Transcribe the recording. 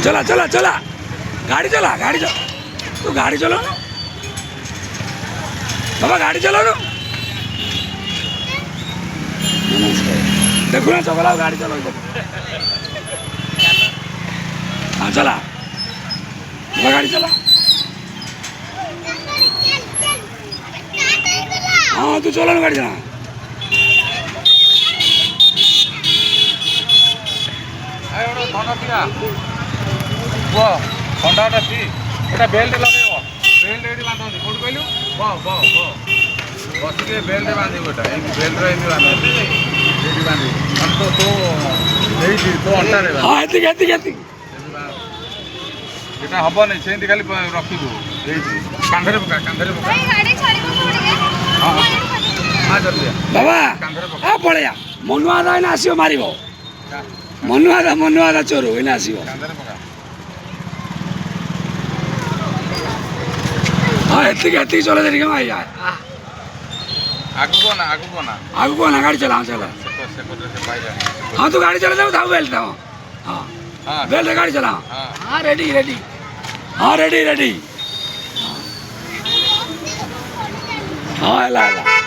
चला चला चला गाड़ी चला तू गाड़ी चलो ना बाबा गाड़ी चलो ना देखो ना चला गाड़ी चलो हाँ चला बाबा गाड़ी चला हाँ तू चलो ना गाड़ी चला थंडा पी एटा बेल्ट लगेब बेल्ट ये बांधे कौट कहलु बस बेल्ट बांधे बेल्ट बेल्ट बांधे तो तो अंटा हाँ एति এটা হব নাই সেମିତି খালি ରଖିବୁ ଏଇଠି କାନ୍ଧରେ ପକା ହଁ ଜଲ୍ଦି ବାବା କାନ୍ଧରେ ପକା ଆ ପଳେୟା ମନୁଆଦା ଏଇନା ଆସିବ ମାରିବ ମନୁଆଦା ଚୋର ଏଇନା ଆସିବ କାନ୍ଧରେ ପକା हाँ एति चलो देखिए भाई आगू ना गाड़ी चला चला हाँ तू गाड़ी चला जाओ बेल्ट हाँ बेल्ट गाड़ी चला हाँ रेडी हाँ रेडी हाँ ला